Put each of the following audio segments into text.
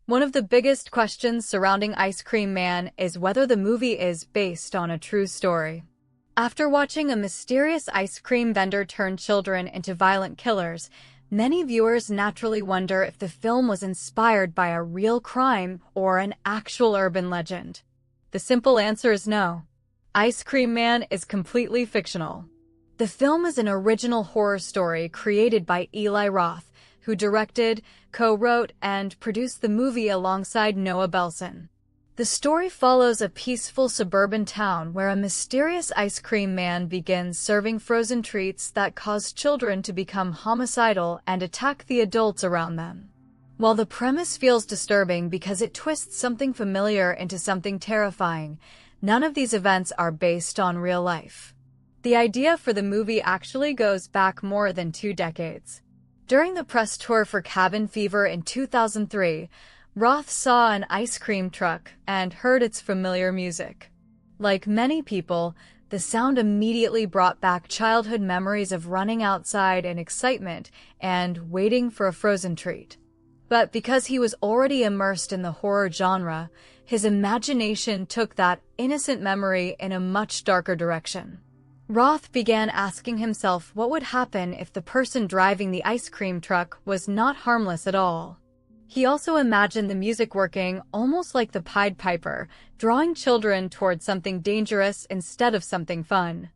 One of the biggest questions surrounding Ice Cream Man is whether the movie is based on a true story. After watching a mysterious ice cream vendor turn children into violent killers, many viewers naturally wonder if the film was inspired by a real crime or an actual urban legend. The simple answer is no. Ice Cream Man is completely fictional. The film is an original horror story created by Eli Roth, who directed, co-wrote, and produced the movie alongside Noah Belson. The story follows a peaceful suburban town where a mysterious ice cream man begins serving frozen treats that cause children to become homicidal and attack the adults around them. While the premise feels disturbing because it twists something familiar into something terrifying, none of these events are based on real life. The idea for the movie actually goes back more than 2 decades. During the press tour for Cabin Fever in 2003, Roth saw an ice cream truck and heard its familiar music. Like many people, the sound immediately brought back childhood memories of running outside in excitement and waiting for a frozen treat. But because he was already immersed in the horror genre, his imagination took that innocent memory in a much darker direction. Roth began asking himself what would happen if the person driving the ice cream truck was not harmless at all. He also imagined the music working almost like the Pied Piper, drawing children towards something dangerous instead of something fun.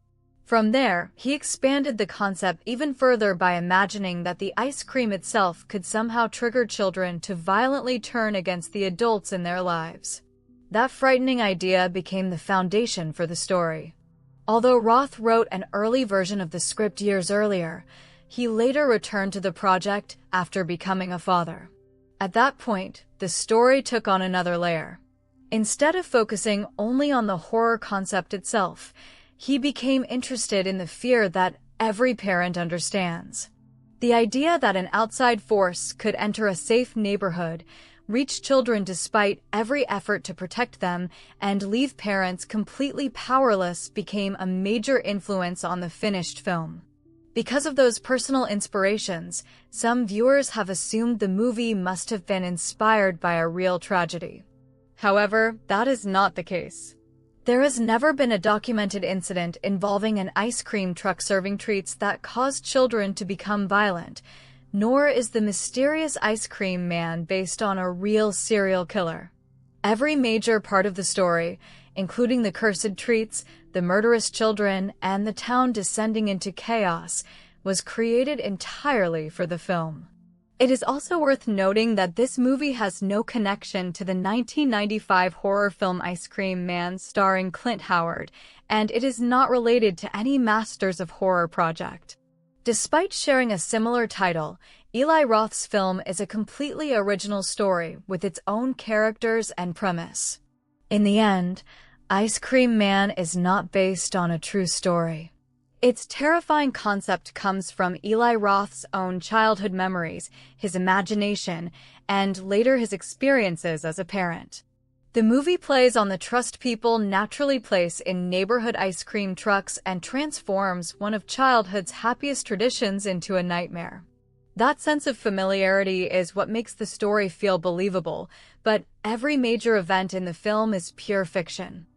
From there, he expanded the concept even further by imagining that the ice cream itself could somehow trigger children to violently turn against the adults in their lives. That frightening idea became the foundation for the story. Although Roth wrote an early version of the script years earlier, he later returned to the project after becoming a father. At that point, the story took on another layer. Instead of focusing only on the horror concept itself, he became interested in the fear that every parent understands. The idea that an outside force could enter a safe neighborhood, reach children despite every effort to protect them, and leave parents completely powerless became a major influence on the finished film. Because of those personal inspirations, some viewers have assumed the movie must have been inspired by a real tragedy. However, that is not the case. There has never been a documented incident involving an ice cream truck serving treats that caused children to become violent, nor is the mysterious ice cream man based on a real serial killer. Every major part of the story, including the cursed treats, the murderous children, and the town descending into chaos, was created entirely for the film. It is also worth noting that this movie has no connection to the 1995 horror film Ice Cream Man starring Clint Howard, and it is not related to any Masters of Horror project. Despite sharing a similar title, Eli Roth's film is a completely original story with its own characters and premise. In the end, Ice Cream Man is not based on a true story. Its terrifying concept comes from Eli Roth's own childhood memories, his imagination, and later his experiences as a parent. The movie plays on the trust people naturally place in neighborhood ice cream trucks and transforms one of childhood's happiest traditions into a nightmare. That sense of familiarity is what makes the story feel believable, but every major event in the film is pure fiction.